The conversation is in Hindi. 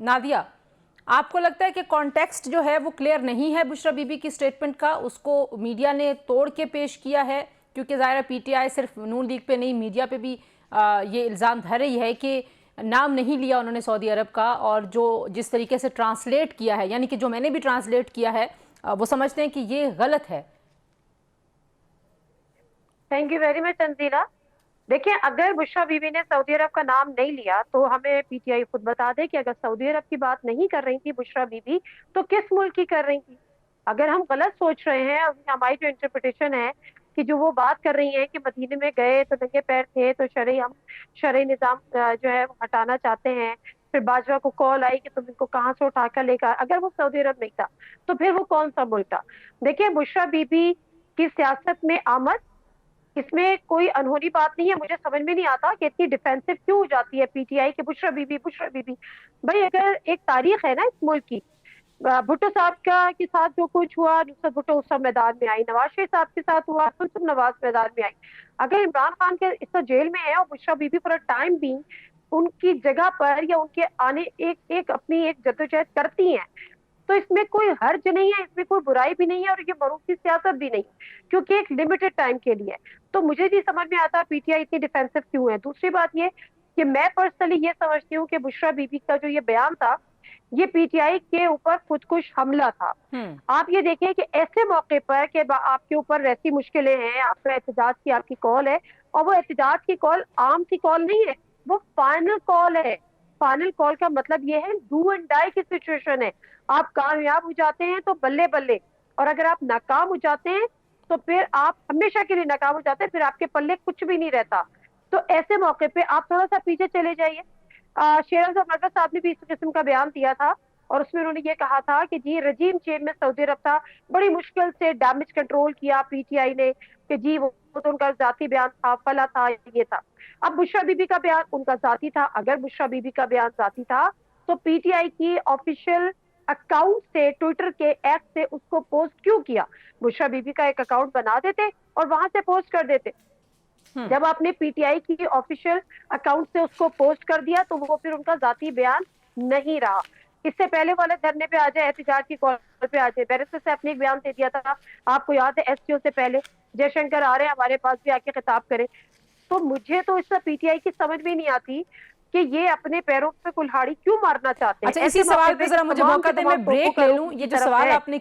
नादिया, आपको लगता है कि कॉन्टेक्स्ट जो है वो क्लियर नहीं है बुशरा बीबी की स्टेटमेंट का, उसको मीडिया ने तोड़ के पेश किया है? क्योंकि ज़ाहिर पीटीआई सिर्फ नून लीग पे नहीं, मीडिया पे भी ये इल्ज़ाम धर रही है कि नाम नहीं लिया उन्होंने सऊदी अरब का, और जो जिस तरीके से ट्रांसलेट किया है, यानी कि जो मैंने भी ट्रांसलेट किया है, वो समझते हैं कि ये गलत है। Thank you very much Tanzila. देखिए, अगर बुशरा बीबी ने सऊदी अरब का नाम नहीं लिया तो हमें पीटीआई खुद बता दे कि अगर सऊदी अरब की बात नहीं कर रही थी बुशरा बीबी, तो किस मुल्क की कर रही थी। अगर हम गलत सोच रहे हैं, हमारी जो इंटरप्रिटेशन है कि जो वो बात कर रही है कि मदीने में गए तो नंगे पैर थे, तो हम शरई निजाम जो है वो हटाना चाहते हैं, फिर बाजवा को कॉल आई कि तुम इनको कहाँ से उठाकर लेकर, अगर वो सऊदी अरब नहीं था तो फिर वो कौन सा मुल्क था। देखिए, बुशरा बीबी की सियासत में आमद, इसमें कोई अनहोनी बात नहीं है। मुझे समझ में नहीं आता कि इतनी डिफेंसिव क्यों हो जाती है पीटीआई के बुशरा बीबी बुशरा बीबी। भाई, अगर एक तारीख है ना इस मुल्क की, भुट्टो साहब का के साथ जो कुछ हुआ, नुसरत भुट्टो उस समय मैदान में आई, नवाज शरीफ साहब के साथ हुआ, नवाज मैदान में आई। अगर इमरान खान के इस तरह जेल में है और बुशरा बीबी पूरा टाइम भी उनकी जगह पर या उनके आने एक एक अपनी एक जद्दोजहद करती हैं, तो इसमें कोई हर्ज नहीं है, इसमें कोई बुराई भी नहीं है, और ये मरूफ की सियासत भी नहीं, क्योंकि एक लिमिटेड टाइम के लिए है। तो मुझे नहीं समझ में आता पीटीआई इतनी डिफेंसिव क्यों है। दूसरी बात ये कि मैं पर्सनली ये समझती हूँ कि बुशरा बीबी का जो ये बयान था, ये पीटीआई के ऊपर खुदकुश हमला था। आप ये देखिए कि ऐसे मौके पर कि आपके ऊपर ऐसी मुश्किलें हैं, आपका एहतजाज की आपकी कॉल है, और वो एहतजाज की कॉल आम सी कॉल नहीं है, वो फाइनल कॉल है। फाइनल कॉल का मतलब ये है डू एंड डाई की सिचुएशन है। आप कामयाब हो जाते हैं तो बल्ले बल्ले, और अगर आप नाकाम हो जाते हैं तो फिर आप हमेशा के लिए नाकाम हो जाते हैं, फिर आपके पल्ले कुछ भी नहीं रहता। तो ऐसे मौके पे आप थोड़ा सा पीछे चले जाइए। शेर अफजल साहब ने भी इस किस्म का बयान दिया था, और उसमें उन्होंने ये कहा था कि जी रजीम चेंज में सऊदी अरब था, बड़ी मुश्किल से डैमेज कंट्रोल किया पीटीआई ने, कि जी वो तो उनका जाती बयान था, फला था, ये था। अब बुशरा बीबी का बयान उनका जाती था। अगर बुशरा बीबी का बयान जाती था तो पीटीआई की ऑफिशियल अकाउंट से, ट्विटर के ऐप से उसको पोस्ट क्यों किया? बुशरा बीबी का एक अकाउंट बना देते और वहां से पोस्ट कर देते। जब आपने पीटीआई की ऑफिशियल अकाउंट से उसको पोस्ट कर दिया तो वो फिर उनका जाती बयान नहीं रहा। इससे पहले वाले धरने पे आ जाए, एहतजाज की कॉल पे आ जाए, बैरिस्टर से अपने एक बयान दे दिया था, आपको याद है, एसटीओ से पहले जयशंकर आ रहे हैं हमारे पास भी आके खिताब करें। तो मुझे तो इस पीटीआई की समझ में नहीं आती कि ये अपने पैरों पे कुल्हाड़ी क्यों मारना चाहते हैं। अच्छा, इसी सवाल पे जरा मुझे मौका दे, मैं ब्रेक ले लूं। ये जो सवाल आपने